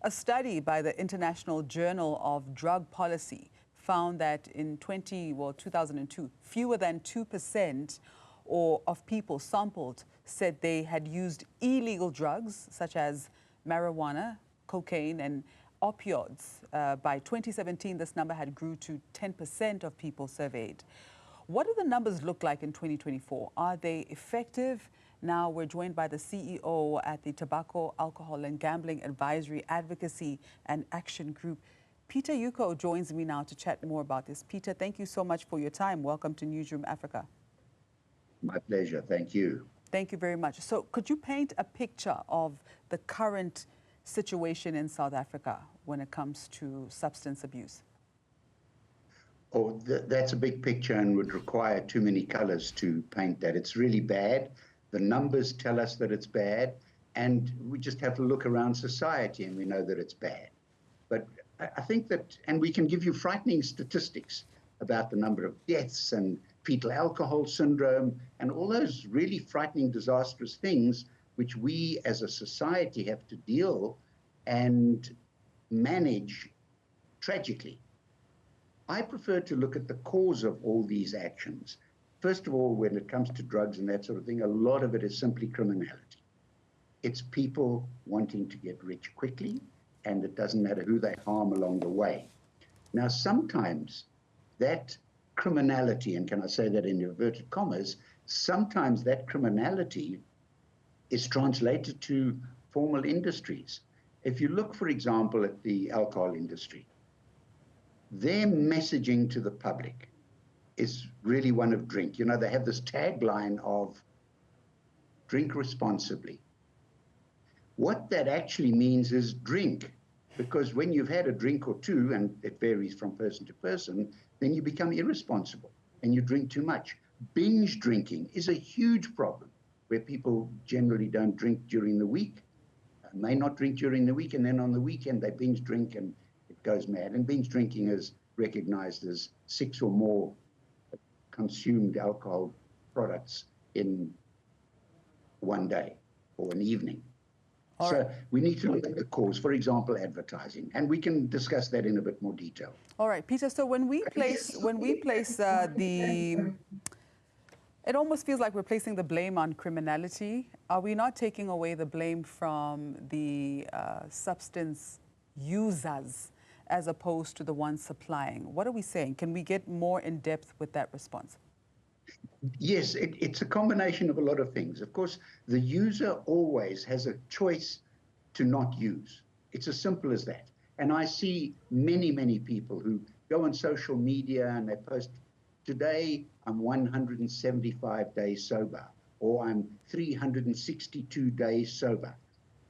A study by the International Journal of Drug Policy found that in 2002, fewer than 2% of people sampled said they had used illegal drugs such as marijuana, cocaine, and opioids. By 2017, this number had grew to 10% of people surveyed. What do the numbers look like in 2024? Are they effective? Now we're joined by the CEO at the Tobacco, Alcohol and Gambling Advisory, Advocacy and Action Group. Peter Ucko joins me now to chat more about this. Peter, thank you so much for your time. Welcome to Newzroom Afrika. My pleasure. Thank you. Thank you very much. So could you paint a picture of the current situation in South Africa when it comes to substance abuse? Oh, that's a big picture and would require too many colors to paint that. It's really bad. The numbers tell us that it's bad, and we just have to look around society and we know that it's bad. But I think that, and we can give you frightening statistics about the number of deaths and fetal alcohol syndrome and all those really frightening, disastrous things which we as a society have to deal and manage tragically. I prefer to look at the cause of all these actions. First of all, when it comes to drugs and that sort of thing, a lot of it is simply criminality. It's people wanting to get rich quickly, and it doesn't matter who they harm along the way. Now, sometimes that criminality, and can I say that in inverted commas, sometimes that criminality is translated to formal industries. If you look, for example, at the alcohol industry, their messaging to the public is really one of drink. You know, they have this tagline of drink responsibly. What that actually means is drink, because when you've had a drink or two, and it varies from person to person, then you become irresponsible and you drink too much. Binge drinking is a huge problem where people generally don't drink during the week, may not drink during the week, and then on the weekend they binge drink and it goes mad. And binge drinking is recognized as 6 or more consumed alcohol products in one day or an evening. So we need to look at the cause, for example, advertising, and we can discuss that in a bit more detail. All right, Peter. So when we place it almost feels like we're placing the blame on criminality. Are we not taking away the blame from the substance users as opposed to the ones supplying? What are we saying? Can we get more in depth with that response? Yes, it's a combination of a lot of things. Of course, the user always has a choice to not use. It's as simple as that. And I see many, many people who go on social media and they post, today I'm 175 days sober, or I'm 362 days sober.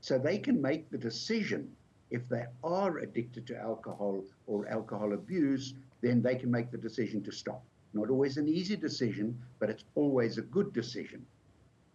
So they can make the decision if they are addicted to alcohol or alcohol abuse, then they can make the decision to stop. Not always an easy decision, but it's always a good decision.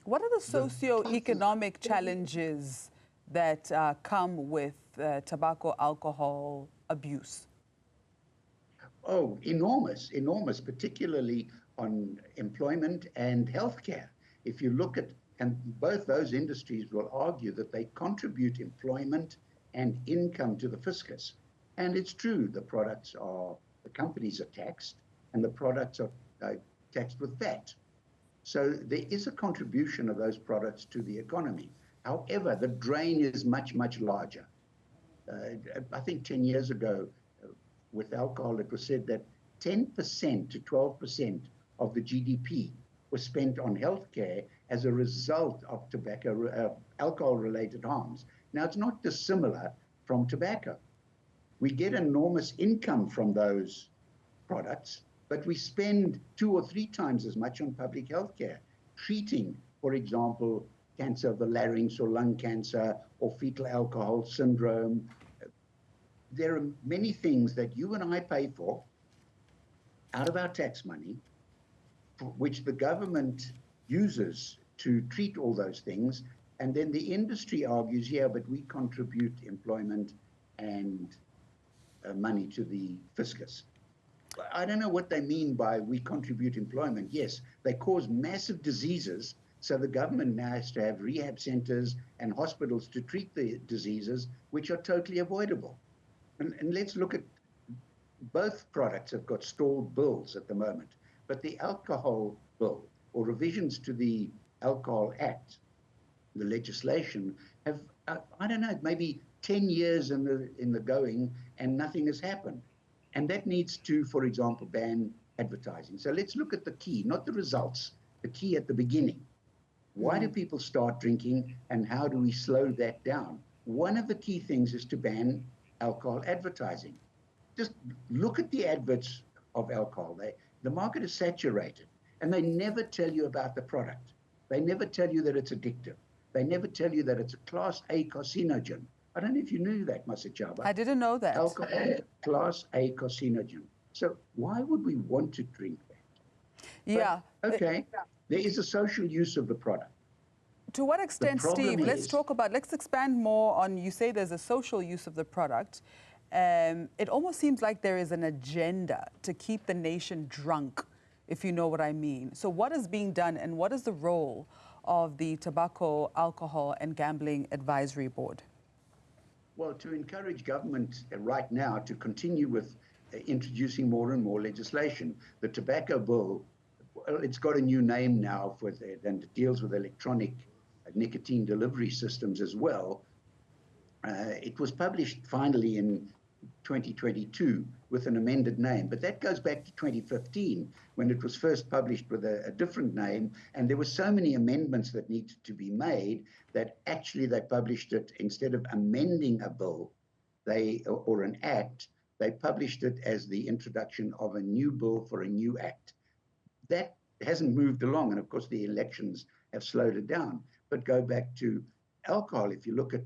What are the socioeconomic challenges that come with tobacco, alcohol abuse? Oh, enormous, enormous, particularly on employment and healthcare. If you look at, and both those industries will argue that they contribute employment and income to the fiscus. And it's true, the companies are taxed, and the products are taxed with VAT. So there is a contribution of those products to the economy. However, the drain is much, much larger. I think 10 years ago, with alcohol, it was said that 10% to 12% of the GDP was spent on healthcare as a result of alcohol-related harms. Now, it's not dissimilar from tobacco. We get enormous income from those products, but we spend 2 or 3 times as much on public health care, treating, for example, cancer of the larynx or lung cancer or fetal alcohol syndrome. There are many things that you and I pay for out of our tax money, which the government uses to treat all those things. And then the industry argues, yeah, but we contribute employment and money to the fiscus. I don't know what they mean by we contribute employment. Yes, they cause massive diseases So the government now has to have rehab centers and hospitals to treat the diseases which are totally avoidable. And let's look at both products have got stalled bills at the moment, but the alcohol bill or revisions to the Alcohol Act, the legislation, have, I don't know, maybe 10 years in the going and nothing has happened. And that needs to, for example, ban advertising. So let's look at the key, not the results, the key at the beginning. Why do people start drinking and how do we slow that down? One of the key things is to ban alcohol advertising. Just look at the adverts of alcohol. The market is saturated and they never tell you about the product. They never tell you that it's addictive. They never tell you that it's a Class A carcinogen. I don't know if you knew that, Masachaba. I didn't know that. Alcohol, Class A carcinogen. So why would we want to drink that? Yeah. But, okay, there is a social use of the product. To what extent, Steve, let's expand more on, you say there's a social use of the product. It almost seems like there is an agenda to keep the nation drunk, if you know what I mean. So what is being done and what is the role of the Tobacco, Alcohol and Gambling Advisory Board? Well, to encourage government right now to continue with introducing more and more legislation. The tobacco bill, well, it's got a new name now and it deals with electronic nicotine delivery systems as well. It was published finally in 2022 with an amended name, but that goes back to 2015 when it was first published with a different name, and there were so many amendments that needed to be made that actually they published it, instead of amending a bill or an act, they published it as the introduction of a new bill for a new act. That hasn't moved along, and of course the elections have slowed it down. But go back to alcohol. If you look at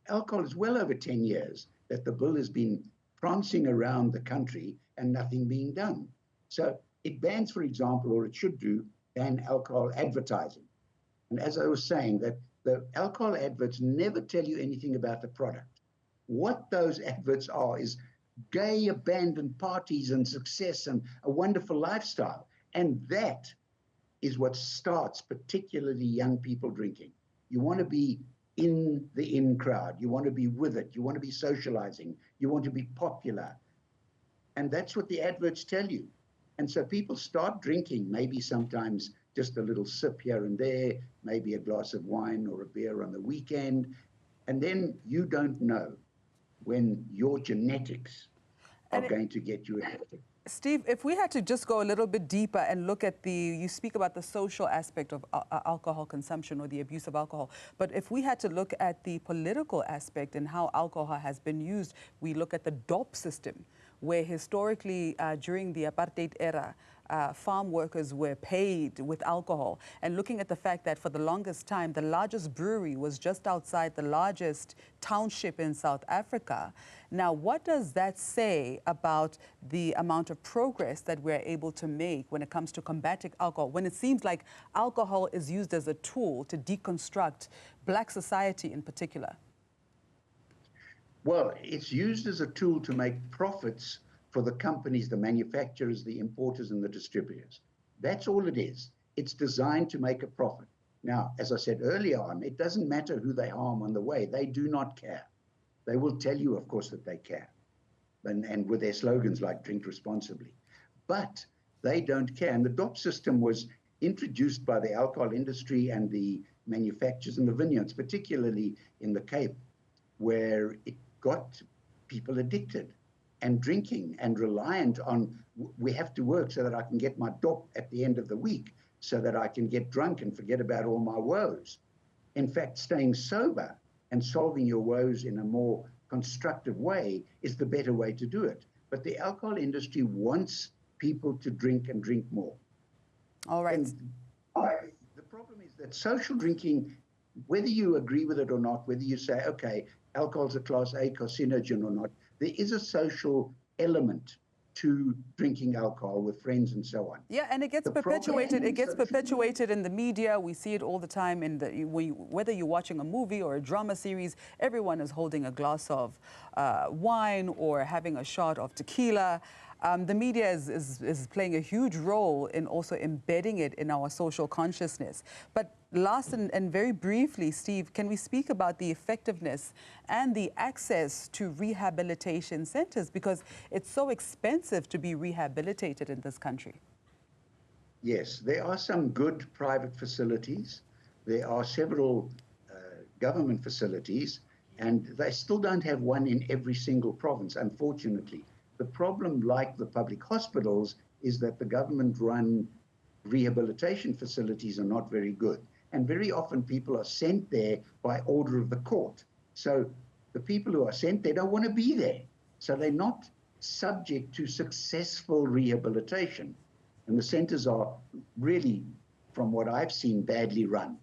alcohol, it's well over 10 years that the bill has been prancing around the country and nothing being done. So it bans, for example, or it should do, ban alcohol advertising. And as I was saying, that the alcohol adverts never tell you anything about the product. What those adverts are is gay abandoned parties and success and a wonderful lifestyle. And that is what starts particularly young people drinking. You want to be in the in crowd. You want to be with it. You want to be socializing. You want to be popular. And that's what the adverts tell you. And so people start drinking, maybe sometimes just a little sip here and there, maybe a glass of wine or a beer on the weekend. And then you don't know when your genetics are going to get you addicted. Steve, if we had to just go a little bit deeper and look at you speak about the social aspect of alcohol consumption or the abuse of alcohol, but if we had to look at the political aspect and how alcohol has been used, we look at the DOP system, where historically during the apartheid era, farm workers were paid with alcohol, and looking at the fact that for the longest time, the largest brewery was just outside the largest township in South Africa. Now, what does that say about the amount of progress that we're able to make when it comes to combating alcohol, when it seems like alcohol is used as a tool to deconstruct Black society in particular? Well, it's used as a tool to make profits for the companies, the manufacturers, the importers, and the distributors. That's all it is. It's designed to make a profit. Now, as I said earlier on, it doesn't matter who they harm on the way. They do not care. They will tell you, of course, that they care, and with their slogans like drink responsibly. But they don't care. And the DOP system was introduced by the alcohol industry and the manufacturers and the vineyards, particularly in the Cape, where it got people addicted and drinking and reliant on, we have to work so that I can get my DOP at the end of the week, so that I can get drunk and forget about all my woes. In fact, staying sober and solving your woes in a more constructive way is the better way to do it. But the alcohol industry wants people to drink and drink more. All right. And the problem is that social drinking, whether you agree with it or not, whether you say, okay, alcohol's a Class A carcinogen or not, there is a social element to drinking alcohol with friends and so on. Yeah, and it gets perpetuated. It gets perpetuated in the media. We see it all the time. Whether you're watching a movie or a drama series, everyone is holding a glass of wine or having a shot of tequila. The media is playing a huge role in also embedding it in our social consciousness. But Last and very briefly, Steve, can we speak about the effectiveness and the access to rehabilitation centers? Because it's so expensive to be rehabilitated in this country. Yes, there are some good private facilities. There are several government facilities, and they still don't have one in every single province, unfortunately. The problem, like the public hospitals, is that the government-run rehabilitation facilities are not very good. And very often people are sent there by order of the court. So the people who are sent there don't want to be there. So they're not subject to successful rehabilitation. And the centers are really, from what I've seen, badly run.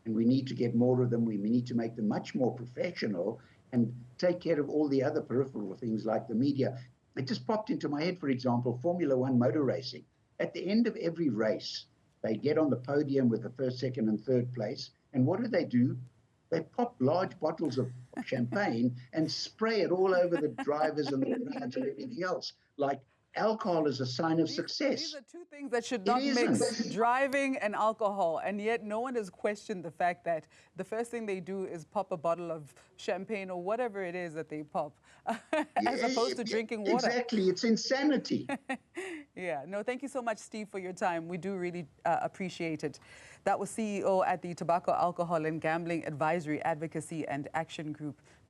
And we need to get more of them. We need to make them much more professional and take care of all the other peripheral things like the media. It just popped into my head, for example, Formula One motor racing. At the end of every race, they get on the podium with the first, second, and third place. And what do? They pop large bottles of champagne and spray it all over the drivers and the crowds and everything else. Like alcohol is a sign of success. These are two things that should It not mix, isn't. driving and alcohol, and yet no one has questioned the fact that the first thing they do is pop a bottle of champagne or whatever it is that they pop, as opposed to drinking water. Exactly, it's insanity. Yeah, no, thank you so much, Steve, for your time. We do really appreciate it. That was CEO at the Tobacco, Alcohol and Gambling Advisory, Advocacy and Action Group.